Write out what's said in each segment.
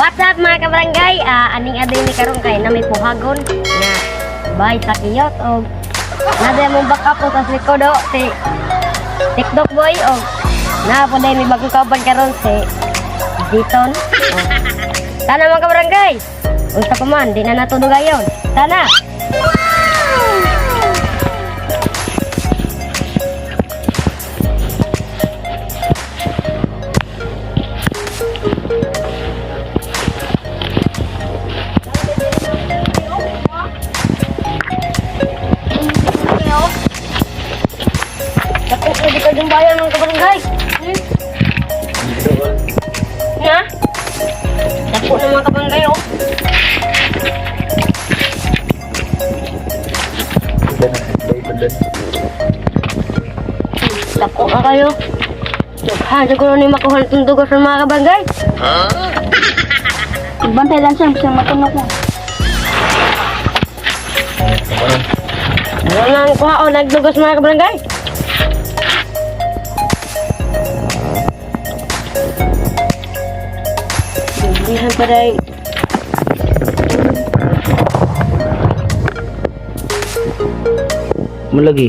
What's up mga kabarangay? Aning aday ni karon kay na may puhagon nga bay sa kiyot og nada mong backup po sa likodo si TikTok boy og na po dai may bagong kauban karon si Diton. Sana mga kabarangay. Unsa pa man di na natudugayon. Sana. Tapos pwede ka din bayan ng kabarangay. Nga? Tapos ng mga kabarangay, oh. Tapos na kayo. Naghan, siguro ni makuha ng dugo sa mga kabarangay. Bantay lang siya, bisang matunog mo. Wala nang kuha o nagdugos mga kabarangay. Lihan pa rin. Malagi.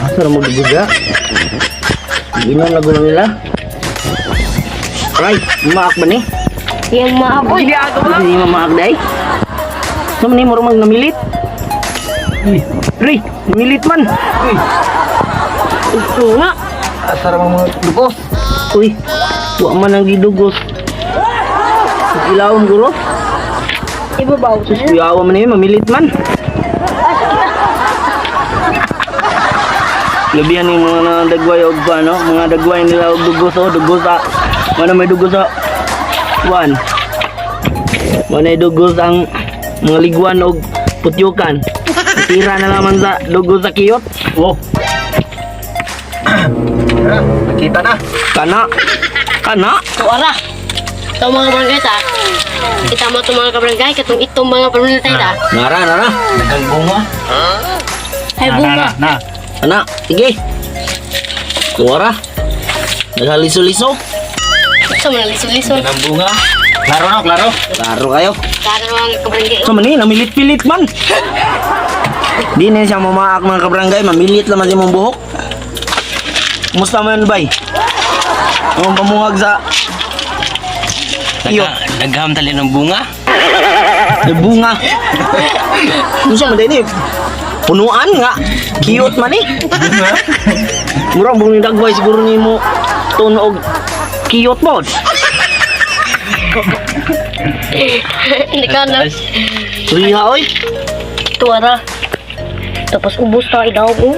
Asal mo dibuga? Inom lagu nila. Right, maak ba ni? Yung maapoy. Hindi mamaak day. Sama ni mo rumag namilit. Ray, namilit man. Ito nga. Asal mo mga dugos. Uy, tuwa man ang gidugos. Ilawom guro. Ibabaw. Sus, iyawa man yun, mamilit man. Labihan yung mga dagway o ano, mga dagway nila og dugos o dugos sa mana may dugos sa kuan. Mana may dugos ang mga liguan og putyukan. Tira na naman sa dugos sa kiyot. Oh. Nakita na. Kana. Tuwara. Ito mga barangay ta. Kita mo ito mga kabarangay. Katong itong mga barangay ta. Nara. Nagang bunga. Ay bunga. Kana, sige. Tuwara. Naghaliso-liso. Ito mga liso-liso. Nagang bunga. Klaro kayo. Sana mga kabarangay. So man namilit-pilit man. Di na siya mamaak mga kabarangay, mamilit lang man yung buhok. Kumusta man bay? Ang pamungag sa iyo. Nagham tali ng bunga. Ay bunga. Ano siya man din eh? Punuan nga. Cute man eh. Murang bumi dagway siguro ni mo tunog cute mo. Hindi ka na. Riha oy. Tuwara. Tapos ubos ka idaw mo.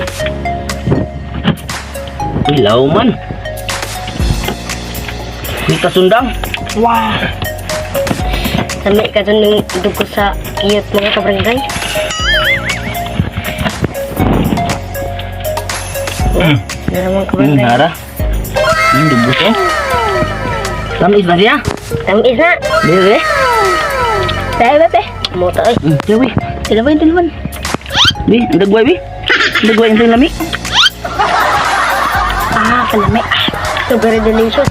Ilaw man. Kita sundang. Wow. Samay ka dun yung dugo sa kiyot mga kabarangay. Naramang kabarangay. Nara. Dugos oh. Tamis na siya. Tamis na. Dire. Tayo ba pe? Moto ay. Tiyawi. Tilawan. Bi, dagway bi. Dagway yung lami. Kalami. So very delicious.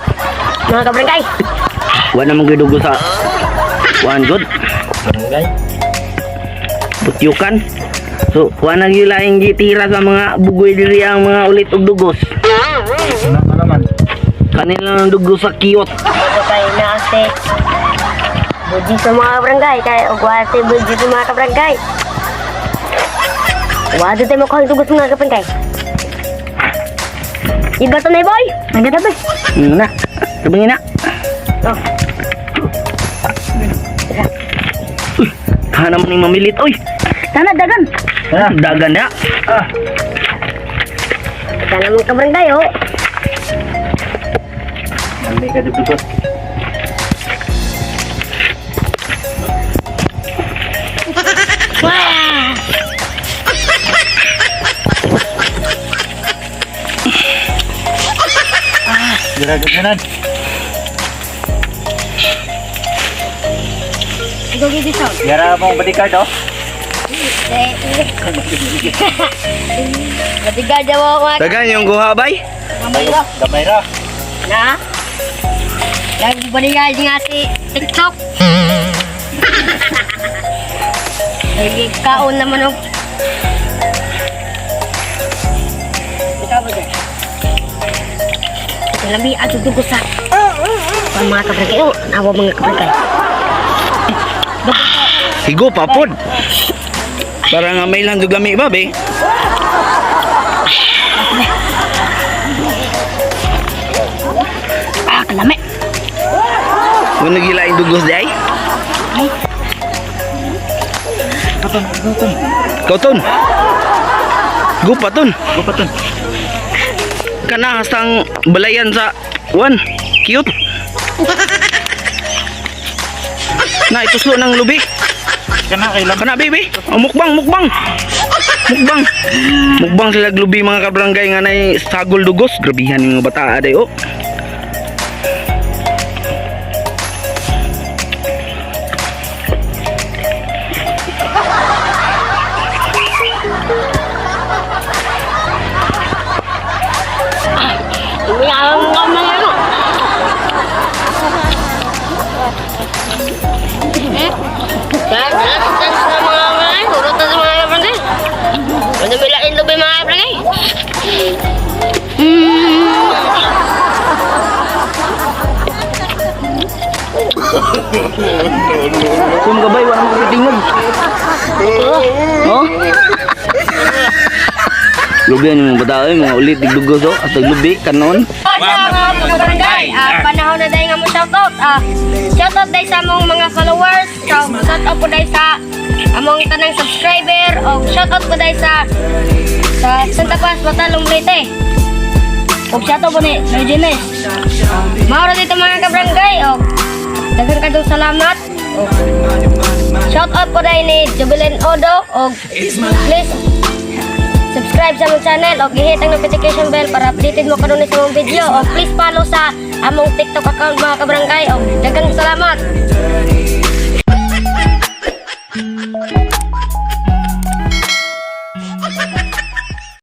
Mga kabarangay. Wala namang gidugo sa one good. Barangay. Putyukan. So, wala nang gilaing gitira sa mga bugoy diri ang mga ulit og dugos. Ano naman? Kanila ng dugos sa kiyot. Ito kayo na ate. Buji sa mga kabarangay. Kaya ugwate buji sa mga kabarangay. Wado tayo makuha ng dugos mga kabarangay. Iba to na boy. Naganda ba? Na. Sabangin na. Oh. Hanam ni mamilit oy. Sana dagan. Dagan ya. Sana mga kabarangay oh. Hindi ka dugos. Wah. Gerakan. Ikaw gidi sa. Yara mong bodyguard oh. Matiga jawa mga Dagan yung guha bay. Gamay ra. Gamay ra. Na? Lagi ba niya nga si TikTok? Lagi kaon naman oh. Ikaw ba dyan? Labi at dugo sa mga kabragay. Oh, nawa mga kabragay. Higo papod. Para nga may lang dugami ba be? Ah, kalami. Kung nagilain dugos di ay? Kauton. Gupaton. Kana hastang balayan sa wan. Cute. Na ituslo ng lubi. Kana baby. Oh, mukbang. Mukbang sila lubi mga kabarangay nga nay sagol dugos. Grabihan yung mga bata aday oh. Umiyalang ka mga ano. Tas na mga kabragay. Urutan sa mga kabragay. Ano bilain lubi mga kabragay? Kung gabay wala mo katingog. Oh? Lubi ang mga bata mga ulit digdugos oh. At lubi kanon. Mga barangay, panahon na dahil nga mo shoutout. Shoutout dahil sa among mga followers. Shoutout po dahil sa among tanang subscriber. O shoutout po dahil sa Santa Paz, Batalong Leyte. O shoutout po ni Regines. Maura dito mga kabarangay. O dagang kadong salamat. O shoutout po dahil ni Jubilen Odo. O please subscribe sa among channel o i-hit ang notification bell para updated mo karon sa among video o please follow sa among TikTok account mga kabarangay o daghang salamat.